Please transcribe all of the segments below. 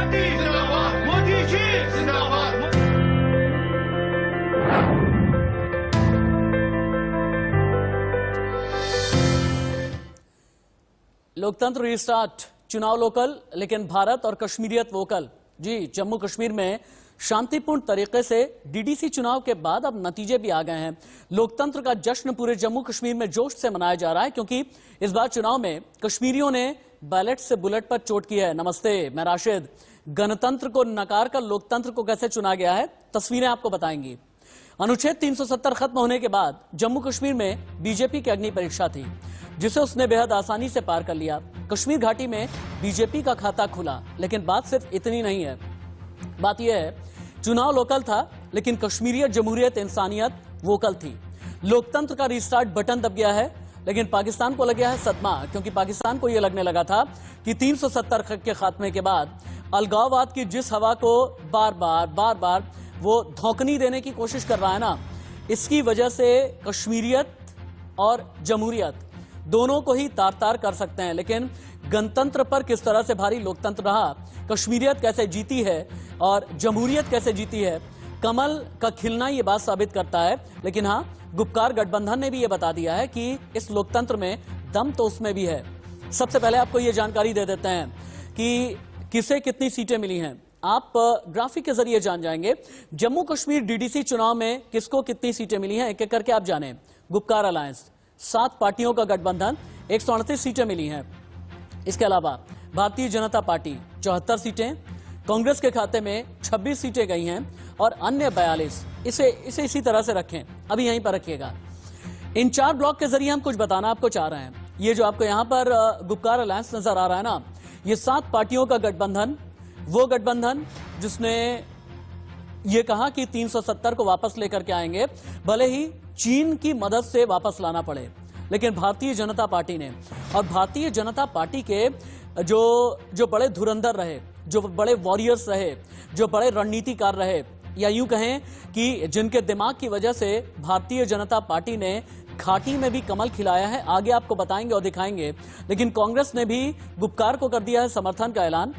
Party जिंदाबाद, मोदी जी जिंदाबाद। लोकतंत्र रिस्टार्ट, चुनाव लोकल लेकिन भारत और कश्मीरियत वोकल। जी, जम्मू कश्मीर में शांतिपूर्ण तरीके से डीडीसी चुनाव के बाद अब नतीजे भी आ गए हैं। लोकतंत्र का जश्न पूरे जम्मू कश्मीर में जोश से मनाया जा रहा है, क्योंकि इस बार चुनाव में कश्मीरियों ने बैलेट से बुलेट पर चोट की है। नमस्ते, मैं राशिद। गणतंत्र को नकार कर लोकतंत्र को कैसे चुना गया है, तस्वीरें आपको बताएंगी। अनुच्छेद 370 खत्म होने के बाद जम्मू कश्मीर में बीजेपी की अग्नि परीक्षा थी, जिसे उसने बेहद आसानी से पार कर लिया। कश्मीर घाटी में बीजेपी का खाता खुला, लेकिन बात सिर्फ इतनी नहीं है। बात यह है, चुनाव लोकल था, लेकिन कश्मीरियत, जमहूरियत, इंसानियत वोकल थी। लोकतंत्र का रिस्टार्ट बटन दब गया है, लेकिन पाकिस्तान को लग गया है सदमा, क्योंकि पाकिस्तान को यह लगने लगा था कि 370 के खात्मे के बाद अलगाववाद की जिस हवा को बार बार वो धौंकनी देने की कोशिश कर रहा है ना, इसकी वजह से कश्मीरियत और जमहूरियत दोनों को ही तार तार कर सकते हैं। लेकिन गणतंत्र पर किस तरह से भारी लोकतंत्र रहा, कश्मीरियत कैसे जीती है और जमहूरियत कैसे जीती है, कमल का खिलना ये बात साबित करता है। लेकिन हाँ, गुपकार गठबंधन ने भी ये बता दिया है कि इस लोकतंत्र में दम तो उसमें भी है। सबसे पहले आपको ये जानकारी दे देते हैं कि किसे कितनी सीटें मिली हैं। आप ग्राफिक के जरिए जान जाएंगे जम्मू कश्मीर डीडीसी चुनाव में किसको कितनी सीटें मिली हैं, एक एक करके आप जानें। गुपकार अलायंस 7 पार्टियों का गठबंधन, 138 सीटें मिली हैं। इसके अलावा भारतीय जनता पार्टी 74 सीटें, कांग्रेस के खाते में 26 सीटें गई हैं और अन्य 42। इसे इसी तरह से रखें, अभी यहीं पर रखिएगा। इन 4 ब्लॉक के जरिए हम कुछ बताना आपको चाह रहे हैं। ये जो आपको यहां पर गुपकार अलायंस नजर आ रहा है ना, ये 7 पार्टियों का गठबंधन, वो गठबंधन जिसने ये कहा कि 370 को वापस लेकर के आएंगे, भले ही चीन की मदद से वापस लाना पड़े। लेकिन भारतीय जनता पार्टी ने, और भारतीय जनता पार्टी के जो बड़े धुरंधर रहे, जो बड़े वॉरियर्स रहे, जो बड़े रणनीतिकार रहे, या यूं कहें कि जिनके दिमाग की वजह से भारतीय जनता पार्टी ने घाटी में भी कमल खिलाया है, आगे आपको बताएंगे और दिखाएंगे। लेकिन कांग्रेस ने भी गुपकार को कर दिया है समर्थन का ऐलान।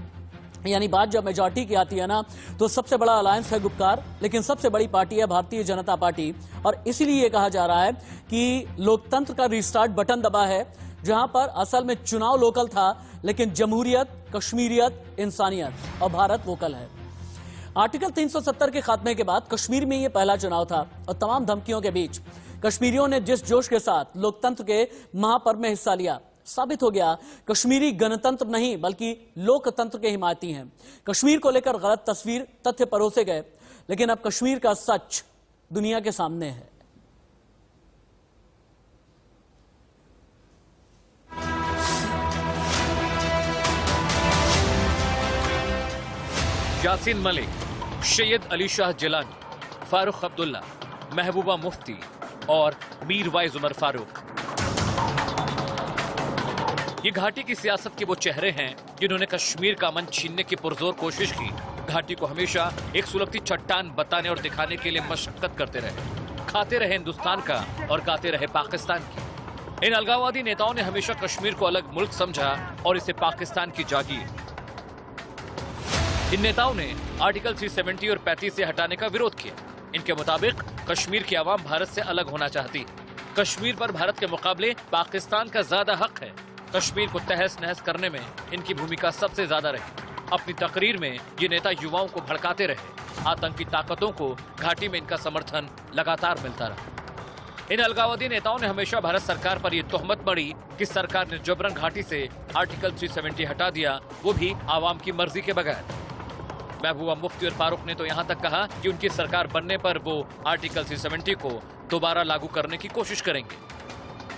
यानी बात जब मेजॉरिटी की आती है ना, तो सबसे बड़ा अलायंस है गुपकार, लेकिन सबसे बड़ी पार्टी है भारतीय जनता पार्टी। और इसीलिए कहा जा रहा है कि लोकतंत्र का रिस्टार्ट बटन दबा है, जहां पर असल में चुनाव लोकल था, लेकिन जमहूरियत, कश्मीरियत, इंसानियत और भारत वोकल है। आर्टिकल 370 के खात्मे के बाद कश्मीर में यह पहला चुनाव था, और तमाम धमकियों के बीच कश्मीरियों ने जिस जोश के साथ लोकतंत्र के महापर्व में हिस्सा लिया, साबित हो गया कश्मीरी गणतंत्र नहीं बल्कि लोकतंत्र के हिमायती हैं। कश्मीर को लेकर गलत तस्वीर, तथ्य परोसे गए, लेकिन अब कश्मीर का सच दुनिया के सामने है। यासीन मलिक, सैयद अली शाह जिलानी, फारूक अब्दुल्ला, महबूबा मुफ्ती और मीर वाइज उमर फारूक, ये घाटी की सियासत के वो चेहरे हैं जिन्होंने कश्मीर का अमन छीनने की पुरजोर कोशिश की। घाटी को हमेशा एक सुलगती चट्टान बताने और दिखाने के लिए मशक्कत करते रहे। खाते रहे हिंदुस्तान का और गाते रहे पाकिस्तान की। इन अलगाववादी नेताओं ने हमेशा कश्मीर को अलग मुल्क समझा और इसे पाकिस्तान की जागीर। इन नेताओं ने आर्टिकल 370 और 35 से हटाने का विरोध किया। इनके मुताबिक कश्मीर की आवाम भारत से अलग होना चाहती। कश्मीर पर भारत के मुकाबले पाकिस्तान का ज्यादा हक है। कश्मीर को तहस नहस करने में इनकी भूमिका सबसे ज्यादा रही। अपनी तकरीर में ये नेता युवाओं को भड़काते रहे। आतंकी ताकतों को घाटी में इनका समर्थन लगातार मिलता रहा। इन अलगाववादी नेताओं ने हमेशा भारत सरकार पर यह तोहमत मढ़ी कि सरकार ने जबरन घाटी से आर्टिकल 370 हटा दिया, वो भी आवाम की मर्जी के बगैर। महबूबा मुफ्ती और फारूक ने तो यहाँ तक कहा कि उनकी सरकार बनने पर वो आर्टिकल 370 को दोबारा लागू करने की कोशिश करेंगे।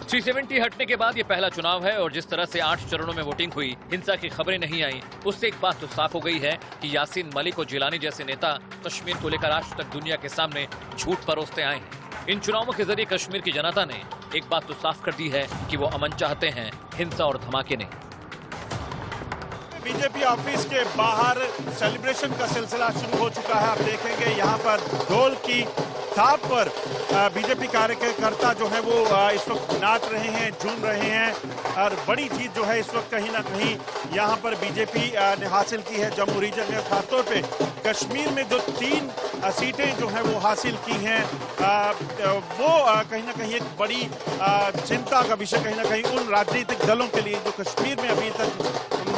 370 हटने के बाद ये पहला चुनाव है और जिस तरह से 8 चरणों में वोटिंग हुई, हिंसा की खबरें नहीं आई, उससे एक बात तो साफ हो गई है कि यासीन मलिक और जिलानी जैसे नेता कश्मीर को लेकर आज तक दुनिया के सामने झूठ परोसते आए हैं। इन चुनावों के जरिए कश्मीर की जनता ने एक बात तो साफ कर दी है कि वो अमन चाहते हैं, हिंसा और धमाके नहीं। बीजेपी ऑफिस के बाहर सेलिब्रेशन का सिलसिला शुरू हो चुका है। आप देखेंगे यहाँ पर ढोल की थाप पर बीजेपी कार्यकर्ता जो है वो इस वक्त नाच रहे हैं, झूम रहे हैं और बड़ी जीत जो है इस वक्त कहीं ना कहीं यहाँ पर बीजेपी ने हासिल की है जम्मू रीजन में। खासतौर पे कश्मीर में जो 3 सीटें जो हैं वो हासिल की हैं वो कहीं ना कहीं एक बड़ी चिंता का विषय कहीं ना कहीं उन राजनीतिक दलों के लिए जो कश्मीर में अभी तक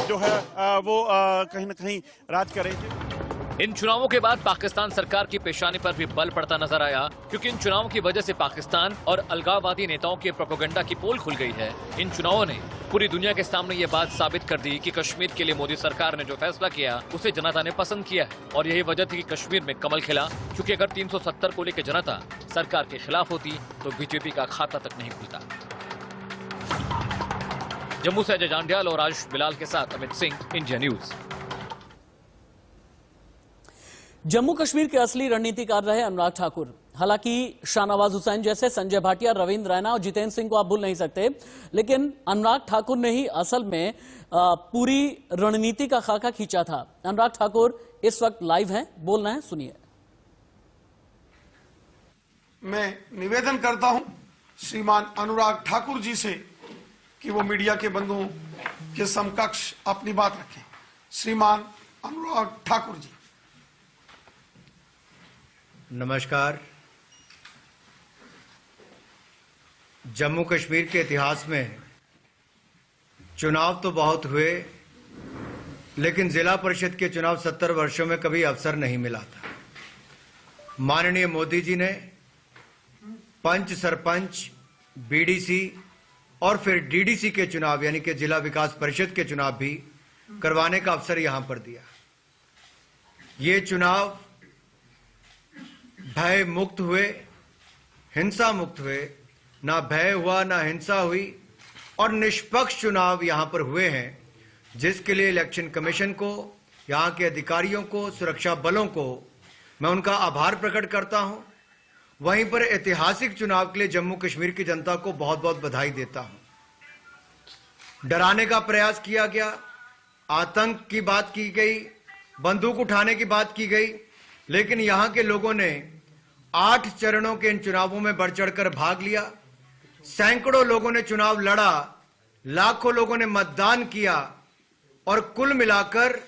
जो है वो कहीं ना कहीं राज कर रहे थे। इन चुनावों के बाद पाकिस्तान सरकार की पेशानी पर भी बल पड़ता नजर आया, क्योंकि इन चुनावों की वजह से पाकिस्तान और अलगाववादी नेताओं के प्रोपेगेंडा की पोल खुल गई है। इन चुनावों ने पूरी दुनिया के सामने ये बात साबित कर दी कि कश्मीर के लिए मोदी सरकार ने जो फैसला किया उसे जनता ने पसंद किया है, और यही वजह थी कि कश्मीर में कमल खिला। क्योंकि अगर 370 को लेकर जनता सरकार के खिलाफ होती तो बीजेपी का खाता तक नहीं खुलता। जम्मू से अजय जांडियाल और आयुष बिलाल के साथ अमित सिंह, इंडिया न्यूज। जम्मू कश्मीर के असली रणनीतिकार रहे अनुराग ठाकुर। हालांकि शाहनवाज हुसैन जैसे, संजय भाटिया, रविंद्र रैना और जितेंद्र सिंह को आप भूल नहीं सकते, लेकिन अनुराग ठाकुर ने ही असल में पूरी रणनीति का खाका खींचा था। अनुराग ठाकुर इस वक्त लाइव हैं, बोल रहे हैं, सुनिए। मैं निवेदन करता हूं श्रीमान अनुराग ठाकुर जी से कि वो मीडिया के बंधुओं के समकक्ष अपनी बात रखें। श्रीमान अनुराग ठाकुर जी। नमस्कार। जम्मू कश्मीर के इतिहास में चुनाव तो बहुत हुए, लेकिन जिला परिषद के चुनाव 70 वर्षों में कभी अवसर नहीं मिला था। माननीय मोदी जी ने पंच, सरपंच, बीडीसी और फिर डीडीसी के चुनाव यानी कि जिला विकास परिषद के चुनाव भी करवाने का अवसर यहां पर दिया। ये चुनाव भय मुक्त हुए, हिंसा मुक्त हुए, ना भय हुआ ना हिंसा हुई, और निष्पक्ष चुनाव यहां पर हुए हैं, जिसके लिए इलेक्शन कमीशन को, यहां के अधिकारियों को, सुरक्षा बलों को मैं उनका आभार प्रकट करता हूं। वहीं पर ऐतिहासिक चुनाव के लिए जम्मू कश्मीर की जनता को बहुत बहुत बधाई देता हूं। डराने का प्रयास किया गया, आतंक की बात की गई, बंदूक उठाने की बात की गई, लेकिन यहां के लोगों ने 8 चरणों के इन चुनावों में बढ़ चढ़कर भाग लिया। सैकड़ों लोगों ने चुनाव लड़ा, लाखों लोगों ने मतदान किया, और कुल मिलाकर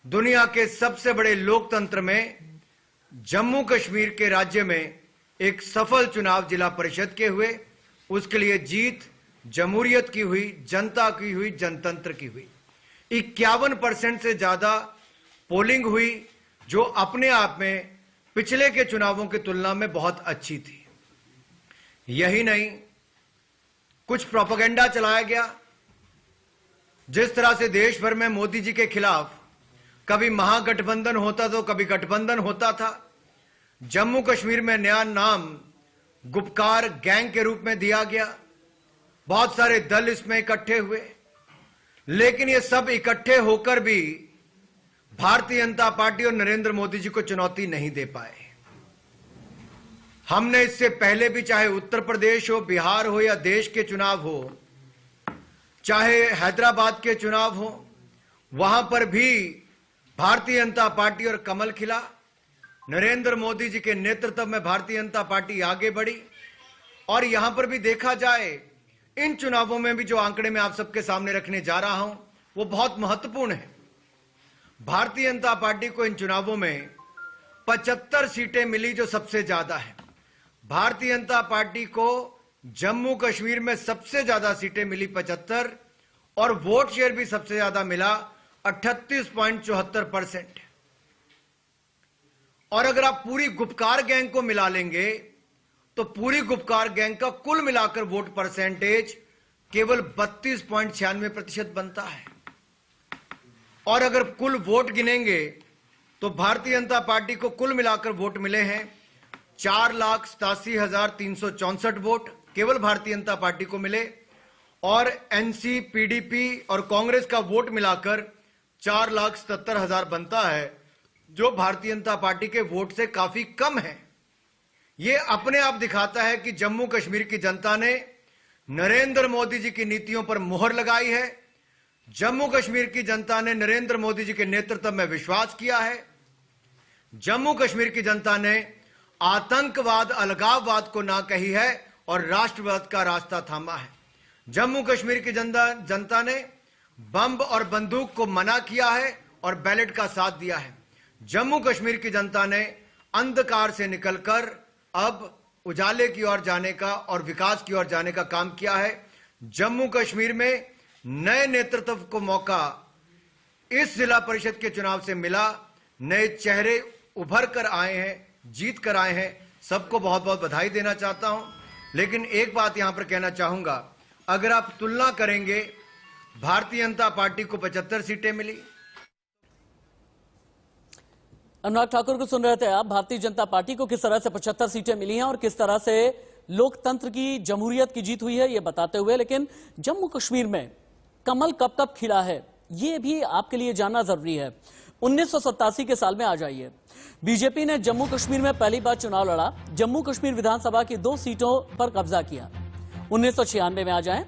दुनिया के सबसे बड़े लोकतंत्र में जम्मू कश्मीर के राज्य में एक सफल चुनाव जिला परिषद के हुए। उसके लिए जीत जमहूरियत की हुई, जनता की हुई, जनतंत्र की हुई। 51% से ज्यादा पोलिंग हुई, जो अपने आप में पिछले के चुनावों की तुलना में बहुत अच्छी थी। यही नहीं, कुछ प्रोपेगेंडा चलाया गया। जिस तरह से देश भर में मोदी जी के खिलाफ कभी महागठबंधन होता तो कभी गठबंधन होता था, जम्मू कश्मीर में नया नाम गुपकार गैंग के रूप में दिया गया। बहुत सारे दल इसमें इकट्ठे हुए, लेकिन ये सब इकट्ठे होकर भी भारतीय जनता पार्टी और नरेंद्र मोदी जी को चुनौती नहीं दे पाए। हमने इससे पहले भी, चाहे उत्तर प्रदेश हो, बिहार हो या देश के चुनाव हो, चाहे हैदराबाद के चुनाव हो, वहां पर भी भारतीय जनता पार्टी और कमल खिला। नरेंद्र मोदी जी के नेतृत्व में भारतीय जनता पार्टी आगे बढ़ी। और यहां पर भी देखा जाए, इन चुनावों में भी जो आंकड़े मैं आप सबके सामने रखने जा रहा हूं वो बहुत महत्वपूर्ण है। भारतीय जनता पार्टी को इन चुनावों में 75 सीटें मिली, जो सबसे ज्यादा है। भारतीय जनता पार्टी को जम्मू कश्मीर में सबसे ज्यादा सीटें मिली 75, और वोट शेयर भी सबसे ज्यादा मिला 38.74%। और अगर आप पूरी गुपकार गैंग को मिला लेंगे तो पूरी गुपकार गैंग का कुल मिलाकर वोट परसेंटेज केवल 32.96% बनता है। और अगर कुल वोट गिनेंगे तो भारतीय जनता पार्टी को कुल मिलाकर वोट मिले हैं 4,87,364 वोट केवल भारतीय जनता पार्टी को मिले, और एनसी, पीडीपी और कांग्रेस का वोट मिलाकर 4,77,000 बनता है, जो भारतीय जनता पार्टी के वोट से काफी कम है। यह अपने आप दिखाता है कि जम्मू कश्मीर की जनता ने नरेंद्र मोदी जी की नीतियों पर मुहर लगाई है, जम्मू कश्मीर की जनता ने नरेंद्र मोदी जी के नेतृत्व में विश्वास किया है। जम्मू कश्मीर की जनता ने आतंकवाद, अलगाववाद को ना कही है और राष्ट्रवाद का रास्ता थामा है। जम्मू कश्मीर की जनता ने बम और बंदूक को मना किया है और बैलेट का साथ दिया है। जम्मू कश्मीर की जनता ने अंधकार से निकलकर अब उजाले की ओर जाने का और विकास की ओर जाने का काम किया है। जम्मू कश्मीर में नए नेतृत्व को मौका इस जिला परिषद के चुनाव से मिला। नए चेहरे उभर कर आए हैं, जीत कर आए हैं। सबको बहुत बहुत बधाई देना चाहता हूं। लेकिन एक बात यहां पर कहना चाहूंगा, अगर आप तुलना करेंगे, भारतीय जनता पार्टी को 75 सीटें मिली। अनुराग ठाकुर को सुन रहे थे आप। भारतीय जनता पार्टी को किस तरह से 75 सीटें मिली हैं और किस तरह से लोकतंत्र की, जमहूरियत की जीत हुई है, ये बताते हुए। लेकिन जम्मू कश्मीर में कमल कब कब खिला है, ये भी आपके लिए जानना जरूरी है। 1987 के साल में आ जाइए। बीजेपी ने जम्मू कश्मीर में पहली बार चुनाव लड़ा, जम्मू कश्मीर विधानसभा की 2 सीटों पर कब्जा किया। 1996 में आ जाएं,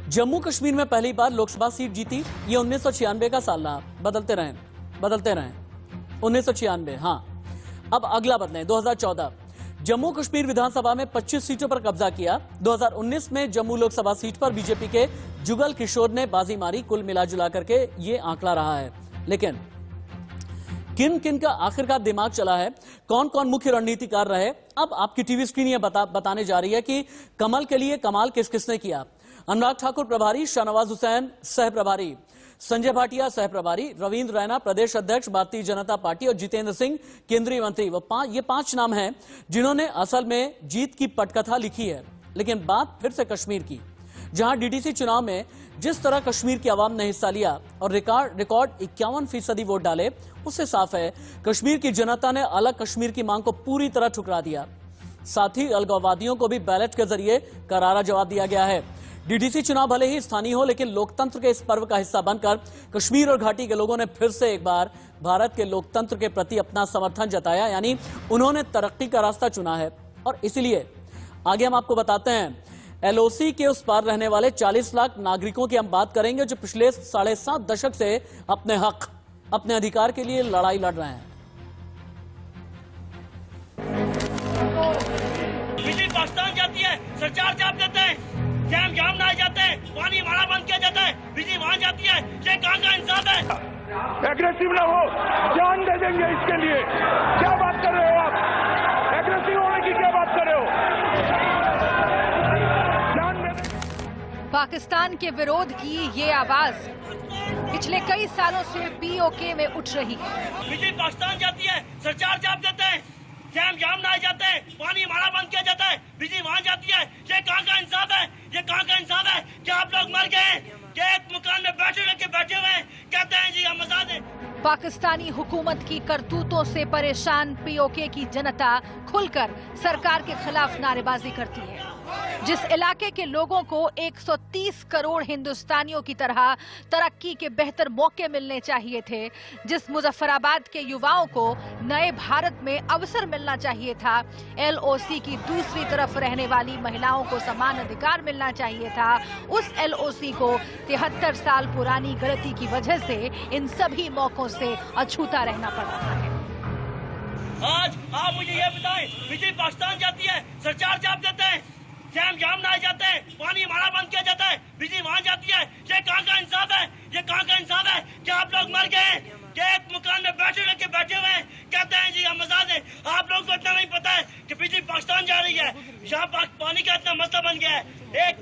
जम्मू कश्मीर में पहली बार लोकसभा सीट जीती। ये 1996 का साल रहा। बदलते रहें 1996। हाँ, अब अगला बदलें 2014। जम्मू कश्मीर विधानसभा में 25 सीटों पर कब्जा किया। 2019 में जम्मू लोकसभा सीट पर बीजेपी के जुगल किशोर ने बाजी मारी। कुल मिलाजुला करके ये आंकड़ा रहा है। लेकिन किन किन का आखिरकार दिमाग चला है, कौन कौन मुख्य रणनीतिकार रहे, अब आपकी टीवी स्क्रीन ये बताने जा रही है कि कमल के लिए कमाल किस किसने किया। अनुराग ठाकुर प्रभारी, शाहनवाज हुसैन सह प्रभारी, संजय भाटिया सह प्रभारी, रविंद्र रैना प्रदेश अध्यक्ष भारतीय जनता पार्टी और जितेंद्र सिंह केंद्रीय मंत्री। ये 5 नाम हैं जिन्होंने असल में जीत की पटकथा लिखी है। लेकिन बात फिर से कश्मीर की, जहां डीडीसी चुनाव में जिस तरह कश्मीर की आवाम ने हिस्सा लिया और रिकॉर्ड 51% वोट डाले, उससे साफ है कश्मीर की जनता ने अलग कश्मीर की मांग को पूरी तरह ठुकरा दिया। साथ ही अलगाववादियों को भी बैलेट के जरिए करारा जवाब दिया गया है। डीडीसी चुनाव भले ही स्थानीय हो, लेकिन लोकतंत्र के इस पर्व का हिस्सा बनकर कश्मीर और घाटी के लोगों ने फिर से एक बार भारत के लोकतंत्र के प्रति अपना समर्थन जताया। यानी उन्होंने तरक्की का रास्ता चुना है। और इसलिए आगे हम आपको बताते हैं, एलओसी के उस पार रहने वाले 40 लाख नागरिकों की हम बात करेंगे जो पिछले 7.5 दशक से अपने हक, अपने अधिकार के लिए लड़ाई लड़ रहे हैं। बिजली पाकिस्तान जाती है, सरचार्ज आप देते हैं, जाम ना जाते हैं, पानी हमारा बंद किया जाता है, बिजली वहाँ जाती है। ये कहाँ का इंसाफ है? एग्रेसिव ना हो, जान दे देंगे इसके लिए। क्या बात कर रहे हो आप? एग्रेसिव होने की क्या बात कर रहे हो? जान दे पाकिस्तान के विरोध की ये आवाज पिछले कई सालों से पीओके में उठ रही है। बिजली पाकिस्तान जाती है, सरचार्ज आप देते हैं, जाम ना जाते हैं, पानी हमारा बंद किया जाता है, बिजली वहाँ जाती है। ये कहाँ का इंसाफ है? ये कहाँ का इंसाफ है? क्या आप लोग मर गए? क्या एक मकान में बैठे हुए हैं, कहते हैं जी हम आजाद हैं। पाकिस्तानी हुकूमत की करतूतों से परेशान पीओके की जनता खुलकर सरकार के खिलाफ नारेबाजी करती है। जिस इलाके के लोगों को 130 करोड़ हिंदुस्तानियों की तरह तरक्की के बेहतर मौके मिलने चाहिए थे, जिस मुजफ्फराबाद के युवाओं को नए भारत में अवसर मिलना चाहिए था, एलओसी की दूसरी तरफ रहने वाली महिलाओं को समान अधिकार मिलना चाहिए था, उस एलओसी को 73 साल पुरानी गलती की वजह से इन सभी मौकों से अछूता रहना पड़ रहा है। आज आप मुझे ये बताएं, बिजली पाकिस्तान जाती है, सरचार्ज आप देते हैं, जाम ना जाते हैं, पानी हमारा बंद किया जाता है, बिजली वहाँ जाती है। ये कहाँ का इंसाफ है? ये कहाँ का इंसाफ है? क्या आप लोग मर गए? क्या एक मकान में बैठे हुए हैं, कहते हैं जी हम आजाद हैं। आप लोग को इतना नहीं पता है कि बिजली पाकिस्तान जा रही है। यहाँ पानी का इतना मसला बन गया है, एक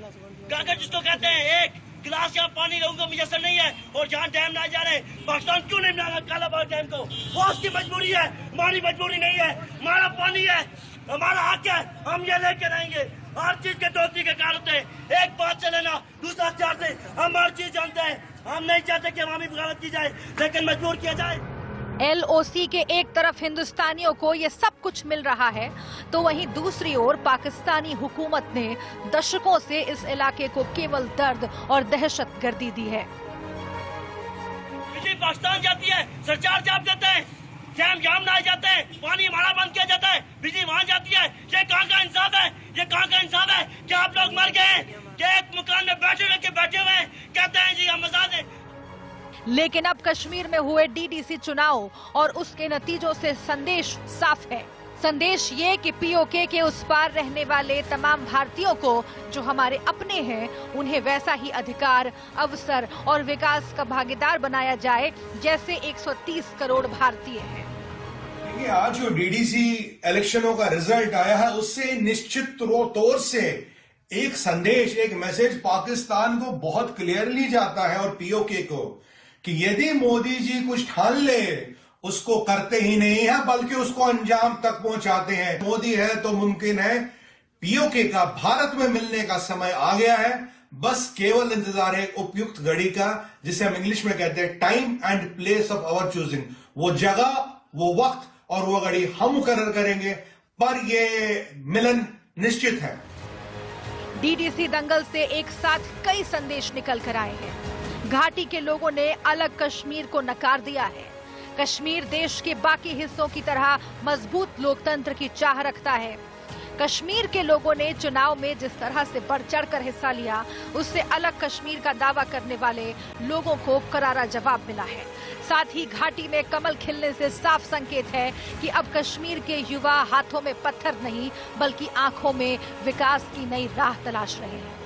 कागज जिसको कहते हैं, एक गिलास यहाँ पानी लोगों को मुयसर नहीं है। और जहाँ डैम ना जा रहे, पाकिस्तान क्यों नहीं बना कालाबाग डैम को? वो उसकी मजबूरी है, हमारी मजबूरी नहीं है। हमारा पानी है, हमारा हक है, हम ये लेके रहेंगे। हर चीज के 2 तरीके होते हैं, एक बात से लेना, दूसरा अख्तियार से। हम हर चीज जानते हैं, हम नहीं चाहते कि हमारी बगावत की जाए, लेकिन मजबूर किया जाए। एलओसी के एक तरफ हिंदुस्तानियों को ये सब कुछ मिल रहा है, तो वहीं दूसरी ओर पाकिस्तानी हुकूमत ने दशकों से इस इलाके को केवल दर्द और दहशत गर्दी दी है। बिजली पाकिस्तान जाती है, सरचार्ज आप देते हैं, जाम ना जाते हैं, पानी हमारा बंद किया जाता है, बिजली वहाँ जाती है। ये कहाँ का इंसाफ है? ये कहाँ का इंसाफ है? क्या आप लोग मर गए? कि एक मकान में बैठे हुए हैं, कहते हैं जी हम आजाद हैं। लेकिन अब कश्मीर में हुए डीडीसी चुनाव और उसके नतीजों से संदेश साफ है। संदेश ये कि पीओके के उस पार रहने वाले तमाम भारतीयों को, जो हमारे अपने हैं, उन्हें वैसा ही अधिकार, अवसर और विकास का भागीदार बनाया जाए जैसे 130 करोड़ भारतीय हैं। देखिए, आज जो डीडीसी इलेक्शनों का रिजल्ट आया है उससे निश्चित तौर से एक संदेश, एक मैसेज पाकिस्तान को बहुत क्लियरली जाता है और पीओके को, कि यदि मोदी जी कुछ ठान ले उसको करते ही नहीं है बल्कि उसको अंजाम तक पहुंचाते हैं। मोदी है तो मुमकिन है, पीओके का भारत में मिलने का समय आ गया है। बस केवल इंतजार है उपयुक्त घड़ी का, जिसे हम इंग्लिश में कहते हैं time and place of our choosing. वो जगह, वो वक्त और वो घड़ी हम मुकर्रर करेंगे, पर ये मिलन निश्चित है। डीडीसी दंगल से एक साथ कई संदेश निकल कर आए हैं। घाटी के लोगों ने अलग कश्मीर को नकार दिया है। कश्मीर देश के बाकी हिस्सों की तरह मजबूत लोकतंत्र की चाह रखता है। कश्मीर के लोगों ने चुनाव में जिस तरह से बढ़ चढ़कर हिस्सा लिया, उससे अलग कश्मीर का दावा करने वाले लोगों को करारा जवाब मिला है। साथ ही घाटी में कमल खिलने से साफ संकेत है कि अब कश्मीर के युवा हाथों में पत्थर नहीं बल्कि आंखों में विकास की नई राह तलाश रहे हैं।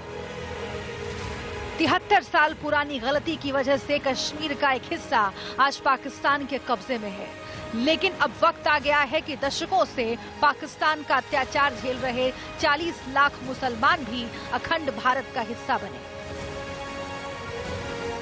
73 साल पुरानी गलती की वजह से कश्मीर का एक हिस्सा आज पाकिस्तान के कब्जे में है, लेकिन अब वक्त आ गया है कि दशकों से पाकिस्तान का अत्याचार झेल रहे 40 लाख मुसलमान भी अखंड भारत का हिस्सा बने।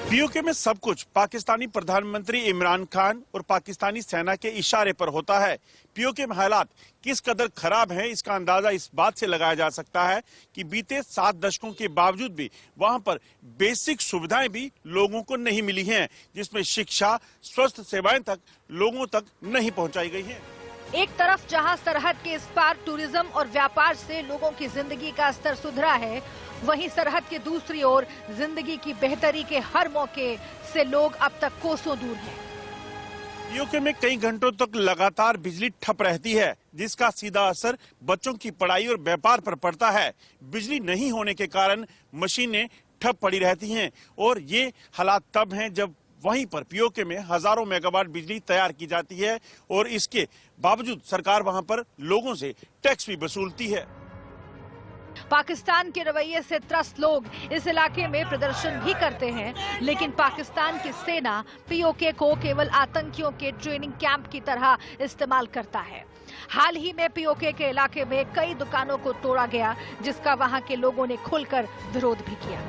पीओके में सब कुछ पाकिस्तानी प्रधानमंत्री इमरान खान और पाकिस्तानी सेना के इशारे पर होता है। पीओके में हालात किस कदर खराब हैं, इसका अंदाजा इस बात से लगाया जा सकता है कि बीते 7 दशकों के बावजूद भी वहां पर बेसिक सुविधाएं भी लोगों को नहीं मिली हैं, जिसमें शिक्षा, स्वास्थ्य सेवाएं तक लोगों तक नहीं पहुंचाई गई हैं। एक तरफ जहां सरहद के इस पार टूरिज्म और व्यापार से लोगों की जिंदगी का स्तर सुधरा है, वहीं सरहद के दूसरी ओर जिंदगी की बेहतरी के हर मौके से लोग अब तक कोसों दूर हैं। पीओके में कई घंटों तक लगातार बिजली ठप रहती है, जिसका सीधा असर बच्चों की पढ़ाई और व्यापार पर पड़ता है। बिजली नहीं होने के कारण मशीनें ठप पड़ी रहती हैं और ये हालात तब हैं जब वहीं पर पीओके में हजारों मेगावाट बिजली तैयार की जाती है और इसके बावजूद सरकार वहां पर लोगों से टैक्स भी वसूलती है। पाकिस्तान के रवैये से त्रस्त लोग इस इलाके में प्रदर्शन भी करते हैं, लेकिन पाकिस्तान की सेना पीओके को केवल आतंकियों के ट्रेनिंग कैंप की तरह इस्तेमाल करता है। हाल ही में पीओके के इलाके में कई दुकानों को तोड़ा गया, जिसका वहां के लोगों ने खुलकर विरोध भी किया।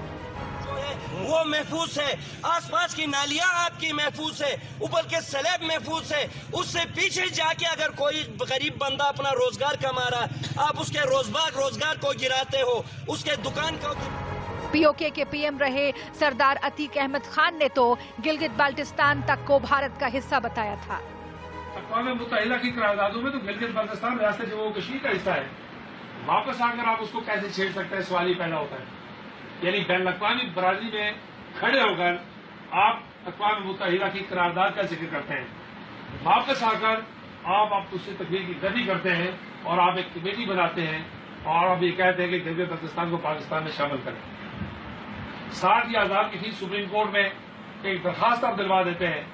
वो महफूज है, आसपास की नालियां आपकी महफूज है, ऊपर के स्लैब महफूज है। उससे पीछे जाके अगर कोई गरीब बंदा अपना रोजगार कमा रहा, आप उसके रोजगार को गिराते हो, उसके दुकान को। पीओके के पीएम रहे सरदार अतीक अहमद खान ने तो गिलगित बाल्टिस्तान तक को भारत का हिस्सा बताया था। अक़वाम मुत्तहिदा की करारदादों में तो गिलगित बाल्टिस्तान रियासत जम्मू कश्मीर का हिस्सा है। वापस आकर आप उसको कैसे छेड़ सकते हैं, सवाल ही पैदा होता है। यानी बैन अक़वामी बरादरी में खड़े होकर आप अक़वाम मुत्तहिदा की करारदाद का जिक्र करते हैं, वापस आकर आप उससे तकरीर की गति करते हैं और आप एक कमेटी बनाते हैं और आप ये कहते हैं कि गिलगित बाल्टिस्तान को पाकिस्तान में शामिल करें। साथ ही आजाद की सुप्रीम कोर्ट में एक दरखास्त आप दिलवा देते हैं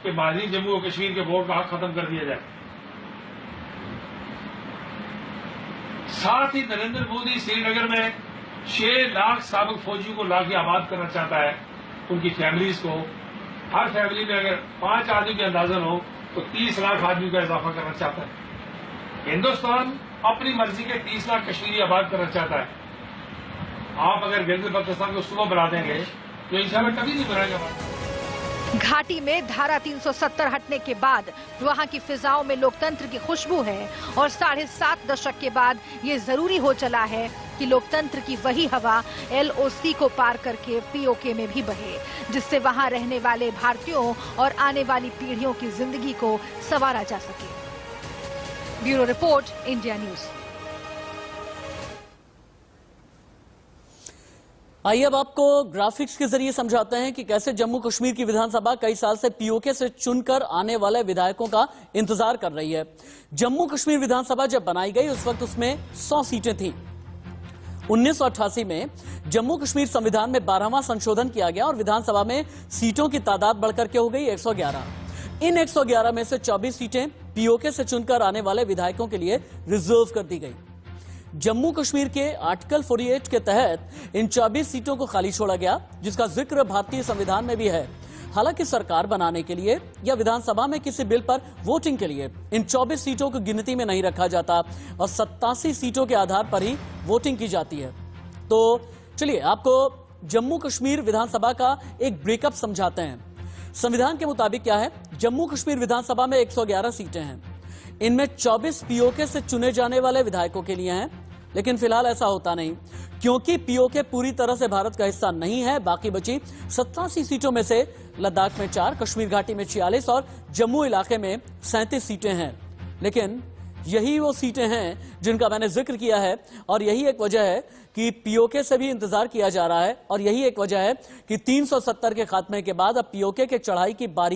कि माहिरीन जम्मू और कश्मीर के वोट का हक खत्म कर दिया जाए। साथ ही नरेंद्र मोदी श्रीनगर में 6 लाख साबिक फौजियों को लाके आबाद करना चाहता है, उनकी फैमिलीज को। हर फैमिली में अगर 5 आदमी के अंदाजन हो तो 30 लाख आदमी का इजाफा करना चाहता है। हिंदुस्तान अपनी मर्जी के 30 लाख कश्मीरी आबाद करना चाहता है। आप अगर गिलगित बाल्टिस्तान को सुबह बना देंगे तो इंशाल्लाह कभी नहीं बनाएगा। घाटी में धारा 370 हटने के बाद वहां की फिजाओं में लोकतंत्र की खुशबू है और 7.5 दशक के बाद ये जरूरी हो चला है कि लोकतंत्र की वही हवा LOC को पार करके पीओके में भी बहे, जिससे वहां रहने वाले भारतीयों और आने वाली पीढ़ियों की जिंदगी को संवारा जा सके। Bureau report, India news. आइए अब आपको ग्राफिक्स के जरिए समझाते हैं कि कैसे जम्मू कश्मीर की विधानसभा कई साल से पीओके से चुनकर आने वाले विधायकों का इंतजार कर रही है। जम्मू कश्मीर विधानसभा जब बनाई गई उस वक्त उसमें 100 सीटें थीं 1988 में जम्मू कश्मीर संविधान में 12वां संशोधन किया गया और विधानसभा में सीटों की तादाद बढ़कर के हो गई 111। इन 111 में से 24 सीटें पीओके से चुनकर आने वाले विधायकों के लिए रिजर्व कर दी गई। जम्मू कश्मीर के आर्टिकल 48 के तहत इन 24 सीटों को खाली छोड़ा गया, जिसका जिक्र भारतीय संविधान में भी है। हालांकि सरकार बनाने के लिए या विधानसभा में किसी बिल पर वोटिंग के लिए इन 24 सीटों को गिनती में नहीं रखा जाता और 87 सीटों के आधार पर ही वोटिंग की जाती है। तो चलिए आपको जम्मू कश्मीर विधानसभा का एक ब्रेकअप समझाते हैं। संविधान के मुताबिक क्या है, जम्मू कश्मीर विधानसभा में 111 सीटें हैं। इनमें 24 पीओके से चुने जाने वाले विधायकों के लिए हैं, लेकिन फिलहाल ऐसा होता नहीं, क्योंकि पीओके पूरी तरह से भारत का हिस्सा नहीं है। बाकी बची 87 सीटों में से लद्दाख में 4, कश्मीर घाटी में 46 और जम्मू इलाके में 37 सीटें हैं। लेकिन यही वो सीटें हैं जिनका मैंने जिक्र किया है और यही एक वजह है कि पीओके से भी इंतजार किया जा रहा है और यही एक वजह है कि 370 के खात्मे के बाद अब पीओके के चढ़ाई की बारी